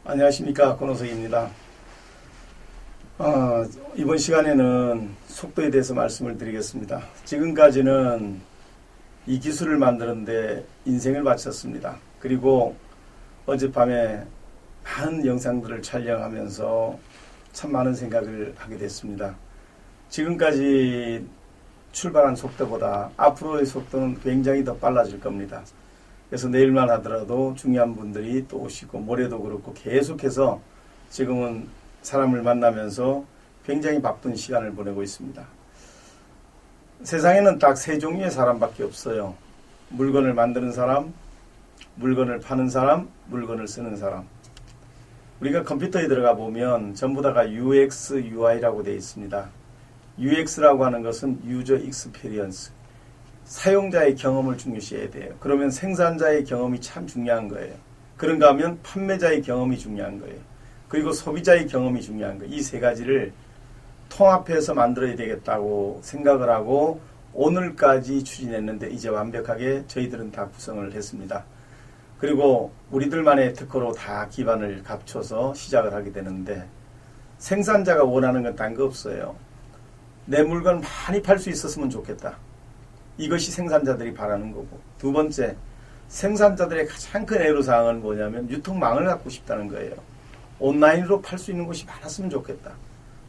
안녕하십니까, 권호석입니다. 이번 시간에는 속도에 대해서 말씀을 드리겠습니다. 지금까지는 이 기술을 만드는데 인생을 바쳤습니다. 그리고 어젯밤에 많은 영상들을 촬영하면서 참 많은 생각을 하게 됐습니다. 지금까지 출발한 속도보다 앞으로의 속도는 굉장히 더 빨라질 겁니다. 그래서 내일만 하더라도 중요한 분들이 또 오시고 모레도 그렇고 계속해서 지금은 사람을 만나면서 굉장히 바쁜 시간을 보내고 있습니다. 세상에는 딱 세 종류의 사람밖에 없어요. 물건을 만드는 사람, 물건을 파는 사람, 물건을 쓰는 사람. 우리가 컴퓨터에 들어가 보면 전부 다가 UX, UI라고 되어 있습니다. UX라고 하는 것은 User Experience. 사용자의 경험을 중요시해야 돼요. 그러면 생산자의 경험이 참 중요한 거예요. 그런가 하면 판매자의 경험이 중요한 거예요. 그리고 소비자의 경험이 중요한 거예요. 이 세 가지를 통합해서 만들어야 되겠다고 생각을 하고 오늘까지 추진했는데 이제 완벽하게 저희들은 다 구성을 했습니다. 그리고 우리들만의 특허로 다 기반을 갖춰서 시작을 하게 되는데 생산자가 원하는 건 딴 거 없어요. 내 물건 많이 팔 수 있었으면 좋겠다. 이것이 생산자들이 바라는 거고, 두 번째, 생산자들의 가장 큰 애로사항은 뭐냐면 유통망을 갖고 싶다는 거예요. 온라인으로 팔 수 있는 곳이 많았으면 좋겠다.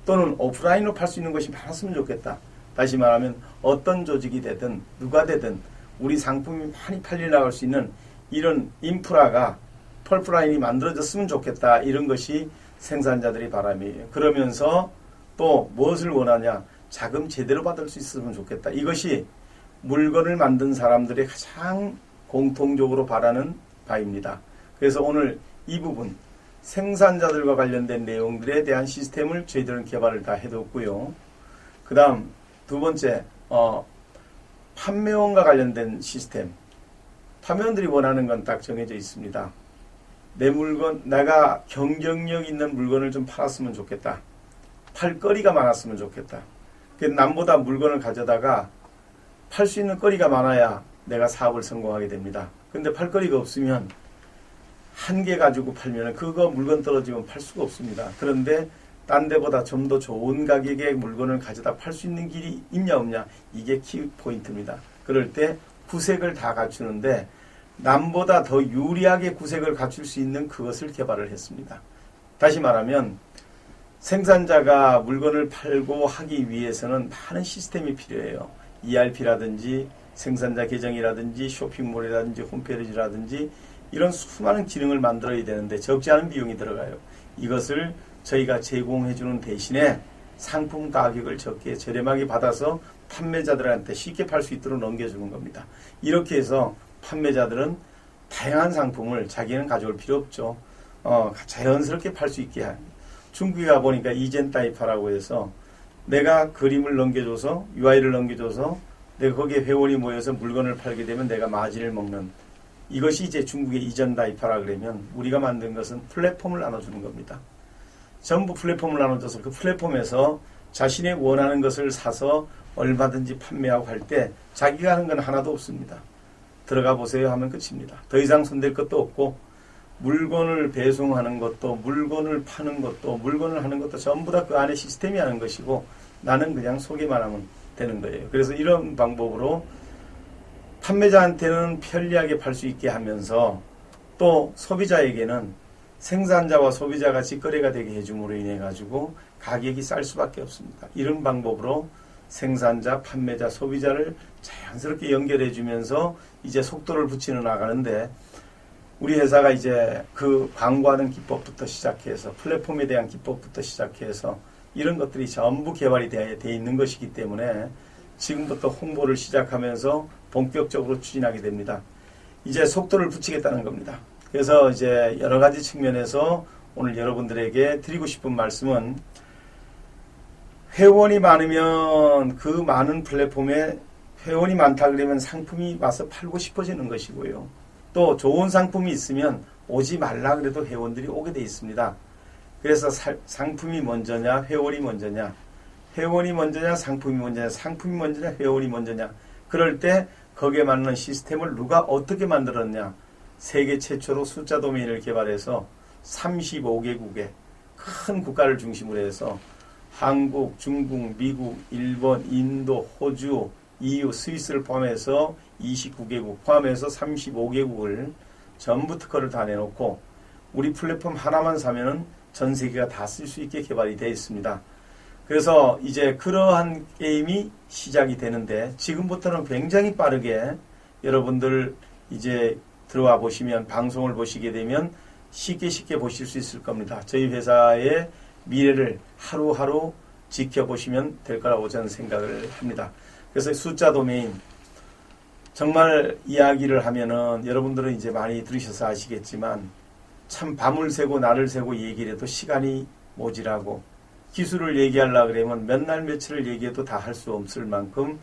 또는 오프라인으로 팔 수 있는 곳이 많았으면 좋겠다. 다시 말하면 어떤 조직이 되든 누가 되든 우리 상품이 많이 팔려나갈 수 있는 이런 인프라가 펄프라인이 만들어졌으면 좋겠다. 이런 것이 생산자들의 바람이에요. 그러면서 또 무엇을 원하냐? 자금 제대로 받을 수 있으면 좋겠다. 이것이 물건을 만든 사람들의 가장 공통적으로 바라는 바입니다. 그래서 오늘 이 부분 생산자들과 관련된 내용들에 대한 시스템을 저희들은 개발을 다 해뒀고요. 그 다음 두 번째 판매원과 관련된 시스템. 판매원들이 원하는 건 딱 정해져 있습니다. 내 물건, 내가 경쟁력 있는 물건을 좀 팔았으면 좋겠다. 팔 거리가 많았으면 좋겠다. 남보다 물건을 가져다가 팔 수 있는 거리가 많아야 내가 사업을 성공하게 됩니다. 근데 팔 거리가 없으면 한 개 가지고 팔면 그거 물건 떨어지면 팔 수가 없습니다. 그런데 딴 데보다 좀 더 좋은 가격의 물건을 가져다 팔 수 있는 길이 있냐 없냐, 이게 키포인트입니다. 그럴 때 구색을 다 갖추는데 남보다 더 유리하게 구색을 갖출 수 있는 그것을 개발을 했습니다. 다시 말하면 생산자가 물건을 팔고 하기 위해서는 많은 시스템이 필요해요. ERP라든지 생산자 계정이라든지 쇼핑몰이라든지 홈페이지라든지 이런 수많은 기능을 만들어야 되는데 적지 않은 비용이 들어가요. 이것을 저희가 제공해주는 대신에 상품 가격을 적게 저렴하게 받아서 판매자들한테 쉽게 팔 수 있도록 넘겨주는 겁니다. 이렇게 해서 판매자들은 다양한 상품을 자기는 가져올 필요 없죠. 자연스럽게 팔 수 있게 합니다. 중국에 가보니까 이젠타이파라고 해서 내가 그림을 넘겨줘서 UI를 넘겨줘서 내가 거기에 회원이 모여서 물건을 팔게 되면 내가 마진을 먹는, 이것이 이제 중국의 이젠타이파라 그러면 우리가 만든 것은 플랫폼을 나눠주는 겁니다. 전부 플랫폼을 나눠줘서 그 플랫폼에서 자신의 원하는 것을 사서 얼마든지 판매하고 할 때 자기가 하는 건 하나도 없습니다. 들어가 보세요 하면 끝입니다. 더 이상 손댈 것도 없고 물건을 배송하는 것도 물건을 파는 것도 물건을 하는 것도 전부 다 그 안에 시스템이 하는 것이고 나는 그냥 소개만 하면 되는 거예요. 그래서 이런 방법으로 판매자한테는 편리하게 팔 수 있게 하면서 또 소비자에게는 생산자와 소비자가 직거래가 되게 해줌으로 인해 가지고 가격이 쌀 수밖에 없습니다. 이런 방법으로 생산자, 판매자, 소비자를 자연스럽게 연결해 주면서 이제 속도를 붙이는 나가는데 우리 회사가 이제 그 광고하는 기법부터 시작해서 플랫폼에 대한 기법부터 시작해서 이런 것들이 전부 개발이 되어 있는 것이기 때문에 지금부터 홍보를 시작하면서 본격적으로 추진하게 됩니다. 이제 속도를 붙이겠다는 겁니다. 그래서 이제 여러 가지 측면에서 오늘 여러분들에게 드리고 싶은 말씀은 회원이 많으면 그 많은 플랫폼에 회원이 많다 그러면 상품이 와서 팔고 싶어지는 것이고요. 또 좋은 상품이 있으면 오지 말라 그래도 회원들이 오게 돼 있습니다. 그래서 상품이 먼저냐 회원이 먼저냐, 회원이 먼저냐 상품이 먼저냐, 상품이 먼저냐 회원이 먼저냐, 그럴 때 거기에 맞는 시스템을 누가 어떻게 만들었냐, 세계 최초로 숫자 도메인을 개발해서 35개국의 큰 국가를 중심으로 해서 한국, 중국, 미국, 일본, 인도, 호주, EU, 스위스를 포함해서 29개국 포함해서 35개국을 전부 특허를 다 내놓고 우리 플랫폼 하나만 사면은 전 세계가 다 쓸 수 있게 개발이 되어 있습니다. 그래서 이제 그러한 게임이 시작이 되는데 지금부터는 굉장히 빠르게 여러분들 이제 들어와 보시면 방송을 보시게 되면 쉽게 보실 수 있을 겁니다. 저희 회사의 미래를 하루하루 지켜보시면 될 거라고 저는 생각을 합니다. 그래서 숫자 도메인 정말 이야기를 하면은 여러분들은 이제 많이 들으셔서 아시겠지만 참 밤을 새고 날을 새고 얘기를 해도 시간이 모자라고 기술을 얘기하려고 그러면 몇 날 며칠을 얘기해도 다 할 수 없을 만큼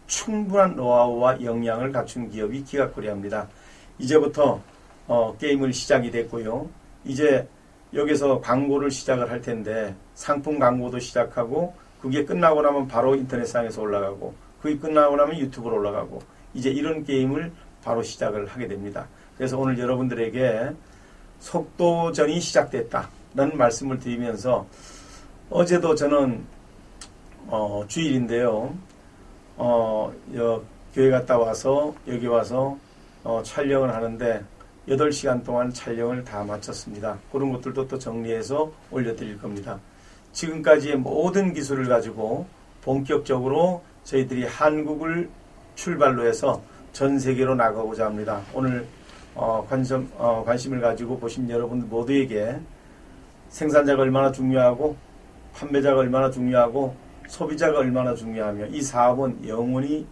충분한 노하우와 역량을 갖춘 기업이 기가코리아입니다. 이제부터 게임을 시작이 됐고요. 이제 여기서 광고를 시작을 할 텐데 상품 광고도 시작하고 그게 끝나고 나면 바로 인터넷상에서 올라가고 그게 끝나고 나면 유튜브로 올라가고 이제 이런 게임을 바로 시작을 하게 됩니다. 그래서 오늘 여러분들에게 속도전이 시작됐다는 말씀을 드리면서 어제도 저는 주일인데요. 교회 갔다 와서 여기 와서 촬영을 하는데 8시간 동안 촬영을 다 마쳤습니다. 그런 것들도 또 정리해서 올려드릴 겁니다. 지금까지의 모든 기술을 가지고 본격적으로 저희들이 한국을 출발로 해서 전 세계로 나가고자 합니다. 오늘 관심을 가지고 보신 여러분 모두에게 생산자가 얼마나 중요하고 판매자가 얼마나 중요하고 소비자가 얼마나 중요하며 이 사업은 영원히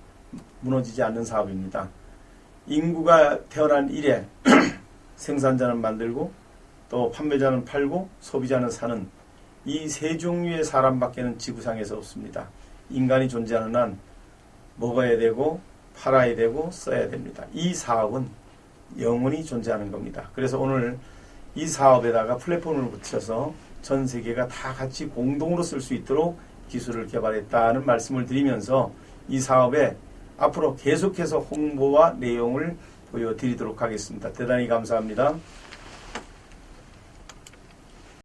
무너지지 않는 사업입니다. 인구가 태어난 이래 생산자는 만들고 또 판매자는 팔고 소비자는 사는 이 세 종류의 사람밖에는 지구상에서 없습니다. 인간이 존재하는 한 먹어야 되고 팔아야 되고 써야 됩니다. 이 사업은 영원히 존재하는 겁니다. 그래서 오늘 이 사업에다가 플랫폼을 붙여서 전 세계가 다 같이 공동으로 쓸 수 있도록 기술을 개발했다는 말씀을 드리면서 이 사업에 앞으로 계속해서 홍보와 내용을 보여드리도록 하겠습니다. 대단히 감사합니다.